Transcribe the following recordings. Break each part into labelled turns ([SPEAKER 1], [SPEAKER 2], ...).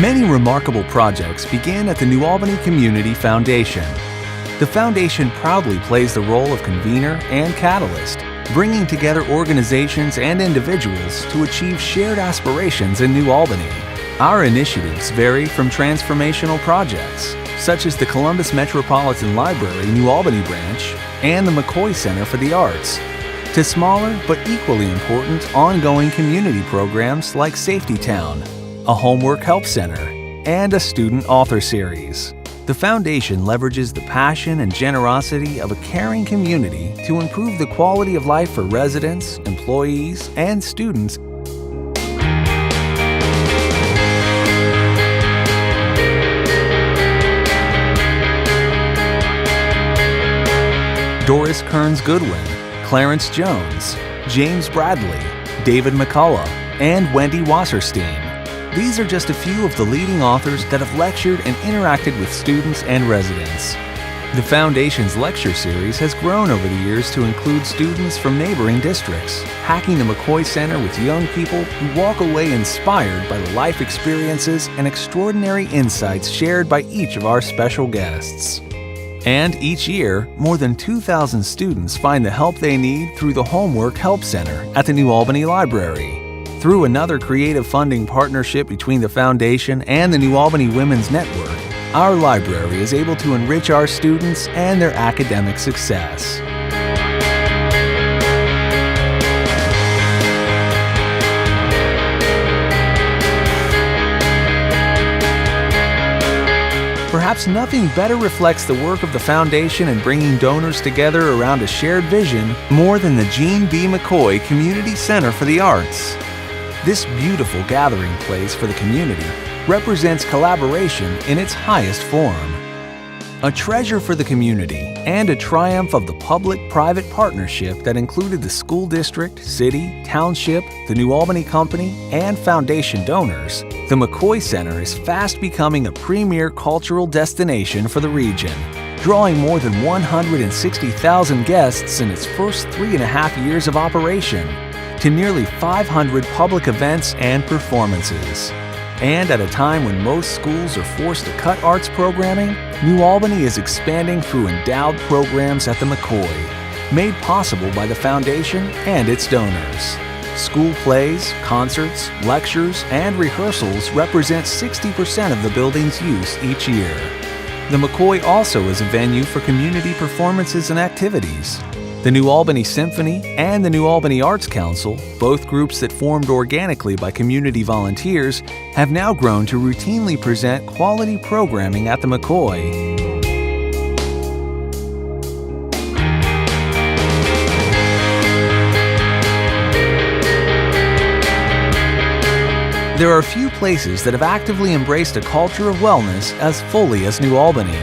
[SPEAKER 1] Many remarkable projects begin at the New Albany Community Foundation. The foundation proudly plays the role of convener and catalyst, bringing together organizations and individuals to achieve shared aspirations in New Albany. Our initiatives vary from transformational projects, such as the Columbus Metropolitan Library New Albany branch and the McCoy Center for the Arts, to smaller but equally important ongoing community programs like Safety Town, a homework help center, and a student author series. The foundation leverages the passion and generosity of a caring community to improve the quality of life for residents, employees, and students. Doris Kearns Goodwin, Clarence Jones, James Bradley, David McCullough, and Wendy Wasserstein. These are just a few of the leading authors that have lectured and interacted with students and residents. The Foundation's lecture series has grown over the years to include students from neighboring districts, hacking the McCoy Center with young people who walk away inspired by the life experiences and extraordinary insights shared by each of our special guests. And each year, more than 2,000 students find the help they need through the Homework Help Center at the New Albany Library. Through another creative funding partnership between the Foundation and the New Albany Women's Network, our library is able to enrich our students and their academic success. Perhaps nothing better reflects the work of the Foundation in bringing donors together around a shared vision more than the Jean B. McCoy Community Center for the Arts. This beautiful gathering place for the community represents collaboration in its highest form. A treasure for the community and a triumph of the public-private partnership that included the school district, city, township, the New Albany Company, and Foundation donors, the McCoy Center is fast becoming a premier cultural destination for the region, drawing more than 160,000 guests in its first 3.5 years of operation, to nearly 500 public events and performances. And at a time when most schools are forced to cut arts programming, New Albany is expanding through endowed programs at the McCoy, made possible by the Foundation and its donors. School plays, concerts, lectures, and rehearsals represent 60% of the building's use each year. The McCoy also is a venue for community performances and activities. The New Albany Symphony and the New Albany Arts Council, both groups that formed organically by community volunteers, have now grown to routinely present quality programming at the McCoy. There are few places that have actively embraced a culture of wellness as fully as New Albany.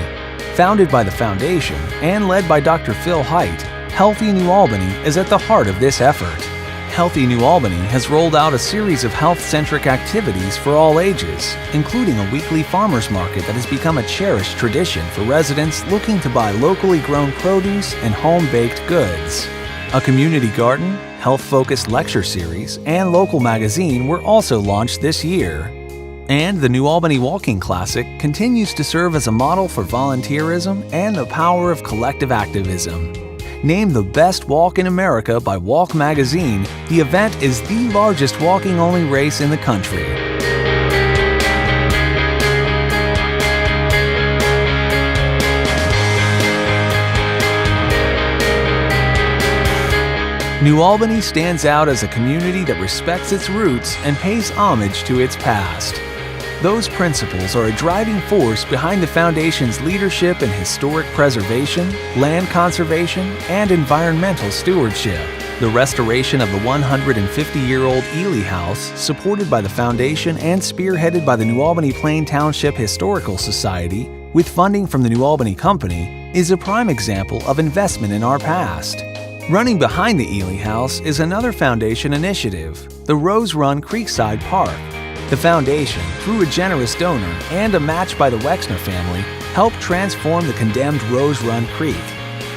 [SPEAKER 1] Founded by the Foundation and led by Dr. Phil Height, Healthy New Albany is at the heart of this effort. Healthy New Albany has rolled out a series of health-centric activities for all ages, including a weekly farmers market that has become a cherished tradition for residents looking to buy locally grown produce and home-baked goods. A community garden, health-focused lecture series, and local magazine were also launched this year. And the New Albany Walking Classic continues to serve as a model for volunteerism and the power of collective activism. Named the best walk in America by Walk Magazine, the event is the largest walking-only race in the country. New Albany stands out as a community that respects its roots and pays homage to its past. Those principles are a driving force behind the Foundation's leadership in historic preservation, land conservation, and environmental stewardship. The restoration of the 150-year-old Ely House, supported by the Foundation and spearheaded by the New Albany Plain Township Historical Society, with funding from the New Albany Company, is a prime example of investment in our past. Running behind the Ely House is another Foundation initiative, the Rose Run Creekside Park. The Foundation, through a generous donor and a match by the Wexner family, helped transform the condemned Rose Run Creek,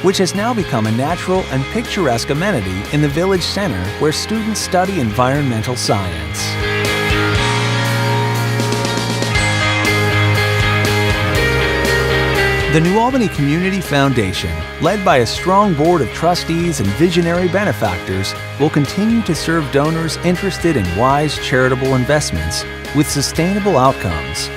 [SPEAKER 1] which has now become a natural and picturesque amenity in the village center where students study environmental science. The New Albany Community Foundation, led by a strong board of trustees and visionary benefactors, will continue to serve donors interested in wise charitable investments with sustainable outcomes.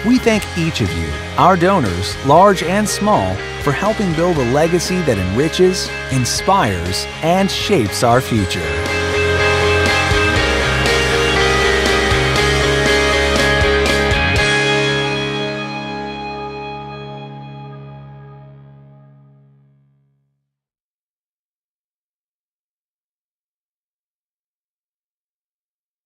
[SPEAKER 1] We thank each of you, our donors, large and small, for helping build a legacy that enriches, inspires, and shapes our future.